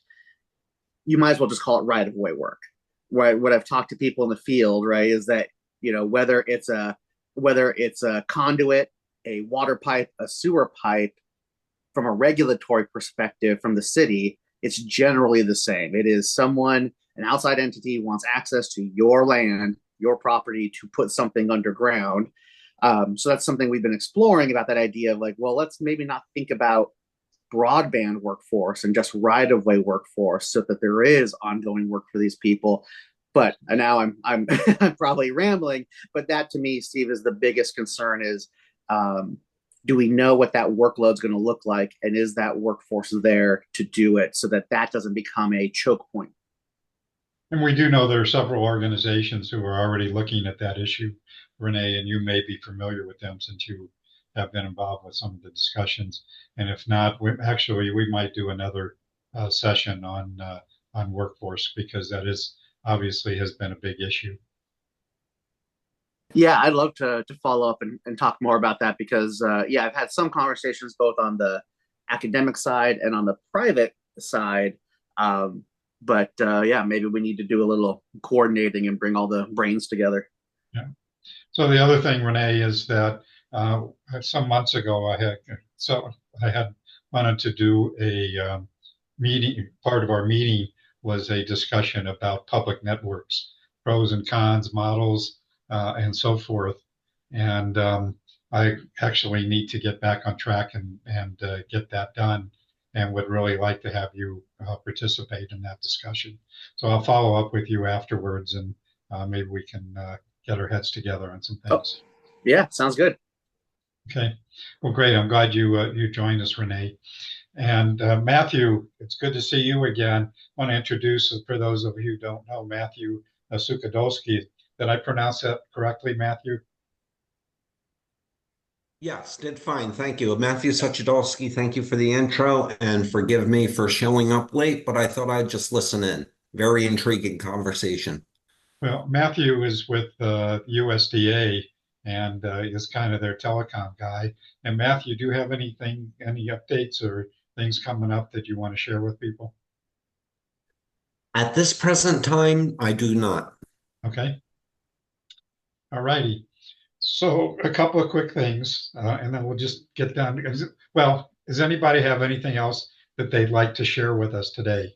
you might as well just call it right-of-way work. Right? What I've talked to people in the field, right, is that whether it's a conduit, a water pipe, a sewer pipe, from a regulatory perspective from the city, it's generally the same. It is an outside entity wants access to your land, your property to put something underground. So that's something we've been exploring about that idea of like, well, let's maybe not think about broadband workforce and just right-of-way workforce so that there is ongoing work for these people. But now I'm I'm probably rambling, but that to me, Steve, is the biggest concern is do we know what that workload's going to look like, and is that workforce there to do it so that doesn't become a choke point? And we do know there are several organizations who are already looking at that issue, Renee, and you may be familiar with them since you have been involved with some of the discussions. And if not, we might do another session on workforce, because that is obviously has been a big issue. Yeah, I'd love to follow up and talk more about that because, I've had some conversations both on the academic side and on the private side. Maybe we need to do a little coordinating and bring all the brains together. Yeah. So the other thing, Renee, is that some months ago I had wanted to do a meeting. Part of our meeting was a discussion about public networks, pros and cons, models, and so forth. And I actually need to get back on track and get that done, and would really like to have you participate in that discussion. So I'll follow up with you afterwards, and maybe we can get our heads together on some things. Yeah, sounds good. Okay. Well, great. I'm glad you joined us, Renee. And Matthew, it's good to see you again. I want to introduce, for those of you who don't know, Matthew Sukadolski. Did I pronounce that correctly, Matthew? Yes, did fine. Thank you. Matthew Suchadolski, thank you for the intro and forgive me for showing up late, but I thought I'd just listen in. Very intriguing conversation. Well, Matthew is with USDA and is kind of their telecom guy. And Matthew, do you have any updates or things coming up that you want to share with people? At this present time, I do not. Okay. All righty. So a couple of quick things, and then we'll just get down. Well, does anybody have anything else that they'd like to share with us today?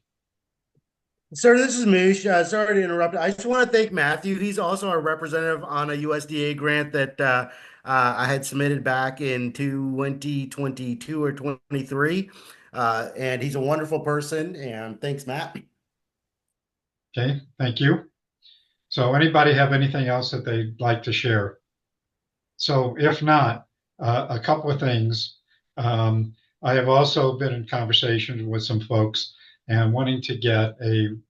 Sir, this is Mish. Sorry to interrupt. I just want to thank Matthew. He's also our representative on a USDA grant that I had submitted back in 2022 or 23. And he's a wonderful person. And thanks, Matt. Okay, thank you. So anybody have anything else that they'd like to share? So if not, a couple of things. I have also been in conversations with some folks and wanting to get an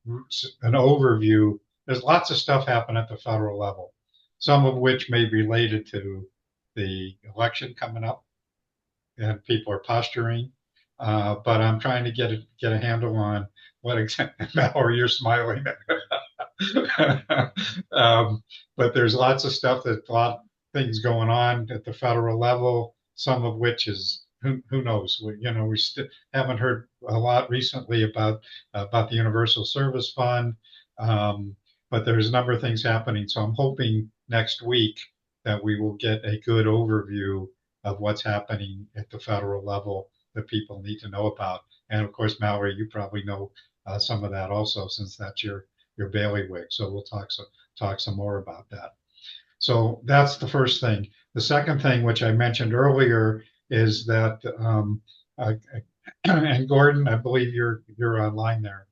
overview. There's lots of stuff happening at the federal level, some of which may be related to the election coming up, and people are posturing. But I'm trying to get a handle on what exactly. Mallory, you're smiling. But there's lots of stuff a lot of things going on at the federal level. Some of which is who knows. We haven't heard a lot recently about the Universal Service Fund, but there's a number of things happening. So I'm hoping next week that we will get a good overview of what's happening at the federal level that people need to know about. And of course, Mallory, you probably know some of that also, since that's your bailiwick. So we'll talk some more about that. So that's the first thing. The second thing, which I mentioned earlier, is that and Gordon, I believe you're online there.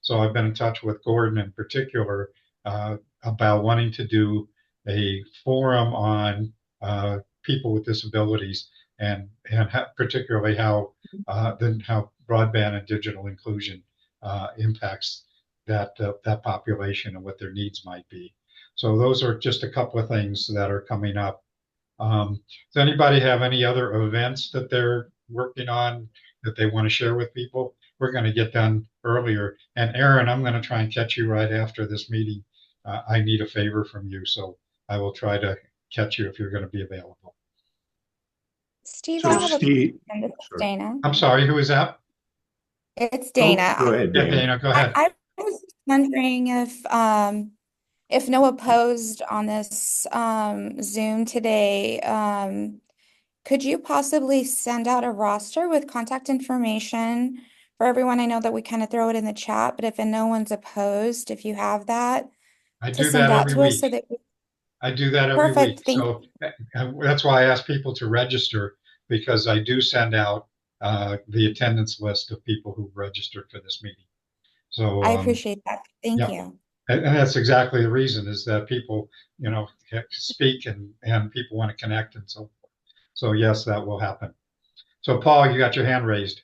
So I've been in touch with Gordon in particular about wanting to do a forum on people with disabilities and particularly how broadband and digital inclusion impacts that population and what their needs might be. So those are just a couple of things that are coming up. Does anybody have any other events that they're working on that they want to share with people? We're going to get done earlier. And Aaron, I'm going to try and catch you right after this meeting. I need a favor from you, so I will try to catch you if you're going to be available. Steve, So I have Steve, a question. This is Dana. I'm sorry, who is that? It's Dana. go ahead, Yeah, Dana. Dana, go ahead. I was wondering if no opposed on this Zoom today, could you possibly send out a roster with contact information for everyone? I know that we kind of throw it in the chat, but if no one's opposed, if you have that, I to do send that out every to us so week. that we... I do that every week. Perfect. Thank So that's why I ask people to register, because I do send out the attendance list of people who've registered for this meeting. So I appreciate that. Thank yeah. you. And that's exactly the reason, is that people, speak and people want to connect and so forth. So yes, that will happen. So Paul, you got your hand raised.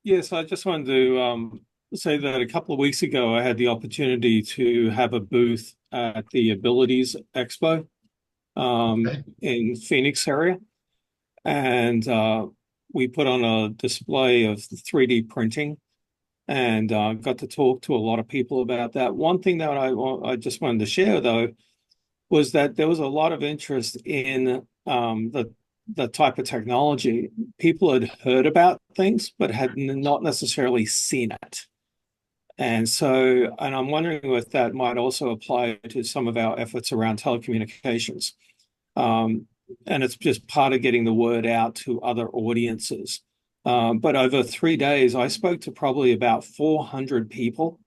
Yes, I just wanted to say that a couple of weeks ago, I had the opportunity to have a booth at the Abilities Expo in Phoenix area. And we put on a display of 3D printing and got to talk to a lot of people about that. One thing that I just wanted to share, though, was that there was a lot of interest in the type of technology. People had heard about things, but had not necessarily seen it. And I'm wondering if that might also apply to some of our efforts around telecommunications. And it's just part of getting the word out to other audiences. But over 3 days, I spoke to probably about 400 people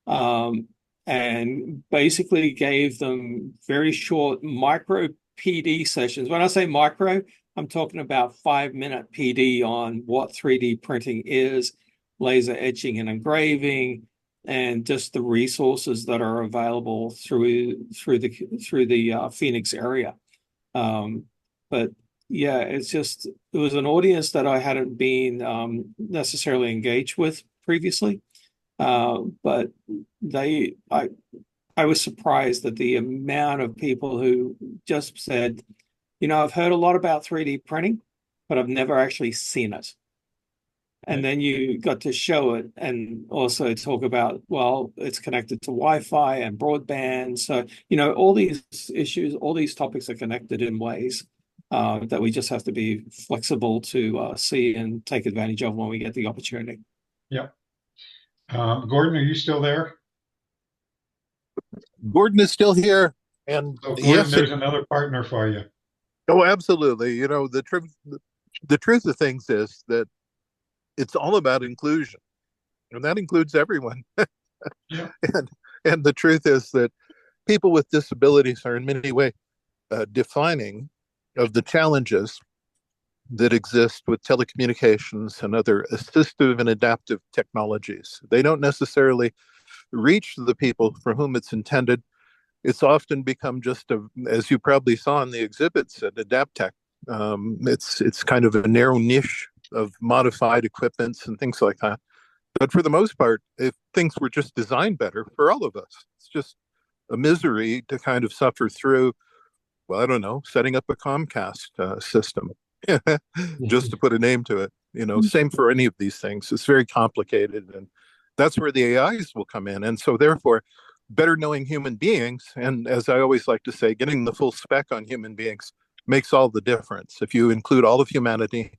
and basically gave them very short micro PD sessions. When I say micro, I'm talking about 5-minute PD on what 3D printing is, laser etching and engraving, and just the resources that are available through the Phoenix area. But yeah, it was an audience that I hadn't been necessarily engaged with previously. But I was surprised at the amount of people who just said, I've heard a lot about 3D printing, but I've never actually seen it. And then you got to show it and also talk about, well, it's connected to Wi-Fi and broadband. So, all these issues, all these topics are connected in ways that we just have to be flexible to see and take advantage of when we get the opportunity. Yeah. Gordon, are you still there? Gordon is still here. And so Gordon, yes, there's another partner for you. Oh, absolutely. The truth of things is that it's all about inclusion, and that includes everyone. Yeah. And the truth is that people with disabilities are in many ways defining of the challenges that exist with telecommunications and other assistive and adaptive technologies. They don't necessarily reach the people for whom it's intended. It's often become just as you probably saw in the exhibits at AdaptTech. It's kind of a narrow niche of modified equipments and things like that. But for the most part, if things were just designed better for all of us, it's just a misery to kind of suffer through, well, I don't know, setting up a Comcast system, just to put a name to it. Same for any of these things. It's very complicated, and that's where the AIs will come in. And so therefore, better knowing human beings, and as I always like to say, getting the full spec on human beings makes all the difference. If you include all of humanity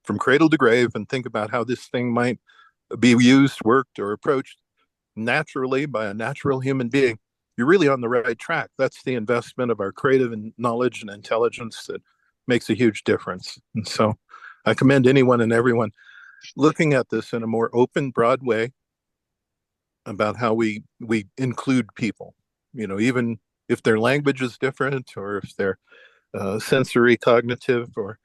from cradle to grave and think about how this thing might be used, worked, or approached naturally by a natural human being, you're really on the right track. That's the investment of our creative and knowledge and intelligence that makes a huge difference. And so I commend anyone and everyone looking at this in a more open, broad way about how we include people, even if their language is different or if their sensory, cognitive, or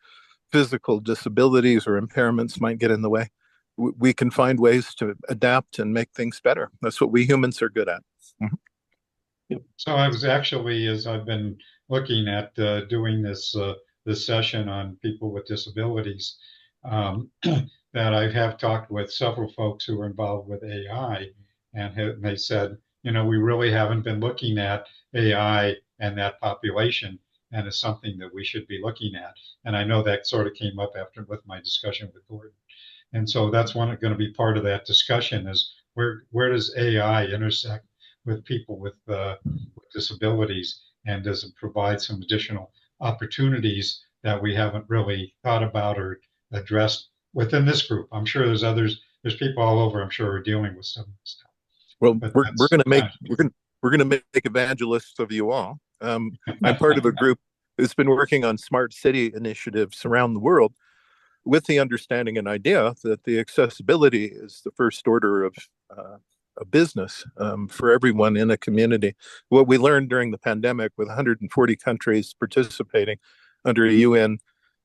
physical disabilities or impairments might get in the way. We can find ways to adapt and make things better. That's what we humans are good at. Mm-hmm. So I was actually, as I've been looking at doing this session on people with disabilities, that I have talked with several folks who are involved with AI, and they said, we really haven't been looking at AI and that population, and it's something that we should be looking at. And I know that sort of came up with my discussion with Gordon. And so that's going to be part of that discussion is where does AI intersect with people with disabilities, and does it provide some additional opportunities that we haven't really thought about or addressed within this group? I'm sure there's people all over, I'm sure, are dealing with some stuff. Well, we're going to make evangelists of you all. I'm part of a group who's been working on smart city initiatives around the world, with the understanding and idea that the accessibility is the first order of a business for everyone in a community. What we learned during the pandemic, with 140 countries participating under a UN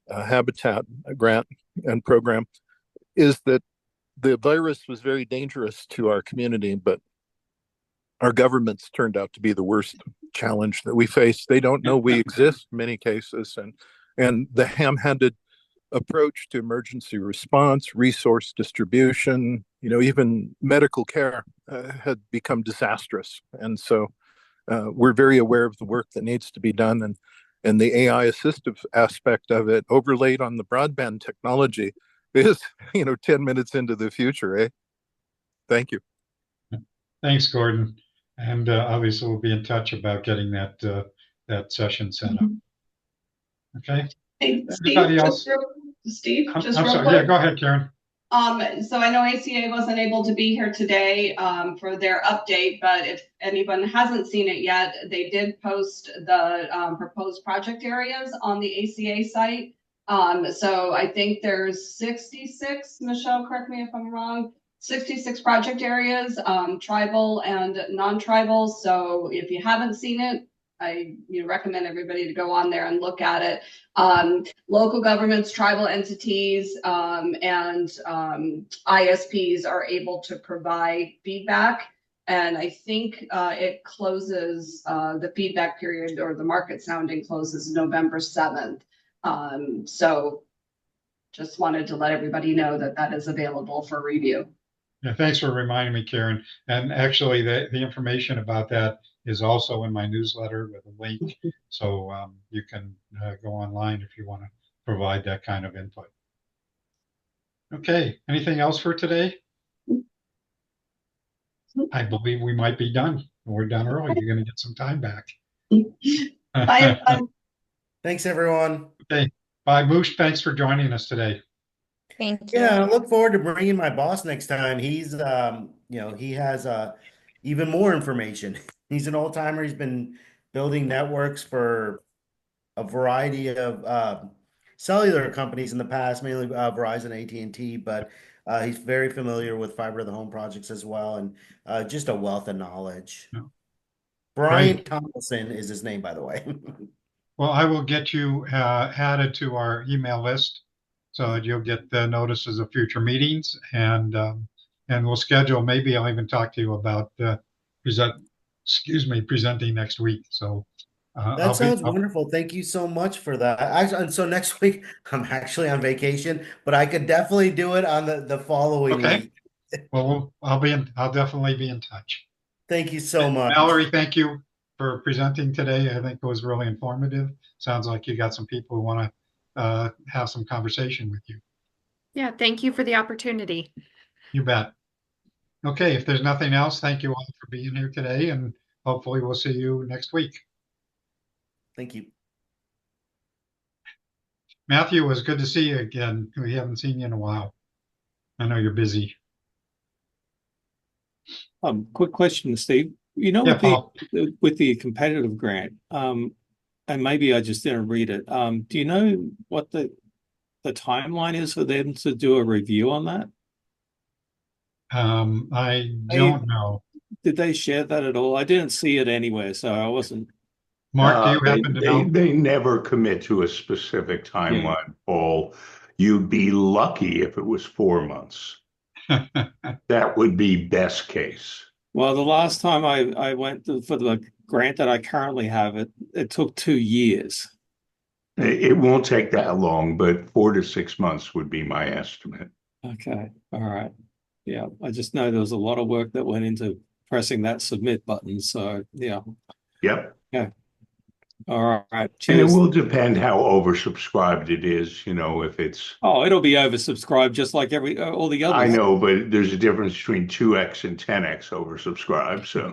habitat grant and program, is that the virus was very dangerous to our community, but our governments turned out to be the worst challenge that we face. They don't know we exist in many cases, and the ham-handed approach to emergency response, resource distribution, even medical care had become disastrous. And so we're very aware of the work that needs to be done, and the AI assistive aspect of it overlaid on the broadband technology is 10 minutes into the future. Thank you. Thanks, Gordon. And obviously we'll be in touch about getting that session set up. Okay. Hey, Anybody else? Steve, I'm real sorry. quick. Yeah, go ahead, Karen. So I know ACA wasn't able to be here today for their update, but if anyone hasn't seen it yet, they did post the proposed project areas on the ACA site. So I think there's 66, Michelle, correct me if I'm wrong, 66 project areas, tribal and non-tribal. So if you haven't seen it, I recommend everybody to go on there and look at it. Local governments, tribal entities, and ISPs are able to provide feedback. And I think it closes, the feedback period or the market sounding closes November 7th. So just wanted to let everybody know that that is available for review. Yeah, thanks for reminding me, Karen. And actually, the information about that is also in my newsletter with a link. So you can go online if you want to provide that kind of input. Okay, anything else for today? I believe we might be done. We're done early. You're going to get some time back. Bye, everyone. Thanks, everyone. Okay. Bye, Moosh. Thanks for joining us today. Thank you. Yeah, I look forward to bringing my boss next time. He's, he has even more information. He's an old timer. He's been building networks for a variety of cellular companies in the past, mainly Verizon, AT&T, but he's very familiar with fiber to the home projects as well, and just a wealth of knowledge. No. Brian Great. Tomlinson is his name, by the way. Well, I will get you added to our email list so that you'll get the notices of future meetings, and we'll schedule. Maybe I'll even talk to you about presenting next week. So That sounds wonderful. Thank you so much for that. And so next week I'm actually on vacation, but I could definitely do it on the following week. Well, I'll definitely be in touch. Thank you so much. Mallory, thank you for presenting today. I think it was really informative. Sounds like you got some people who want to have some conversation with you. Yeah, thank you for the opportunity. You bet. Okay, if there's nothing else, thank you all for being here today, and hopefully we'll see you next week. Thank you. Matthew, it was good to see you again. We haven't seen you in a while. I know you're busy. Quick question, Steve. You know, with the competitive grant, and maybe I just didn't read it. Do you know what the timeline is for them to do a review on that? I don't know. Did they share that at all? I didn't see it anywhere, so I wasn't. Mark, do you happen to know? They never commit to a specific timeline, Paul. You'd be lucky if it was 4 months. That would be best case. Well, the last time I went for the grant that I currently have, it took 2 years. It won't take that long, but 4 to 6 months would be my estimate. Okay. All right. Yeah. I just know there was a lot of work that went into pressing that submit button. So, yeah. Yep. Yeah. All right. Cheers. And it will depend how oversubscribed it is, if it's. Oh, it'll be oversubscribed just like all the others. I know, but there's a difference between 2x and 10x oversubscribed. So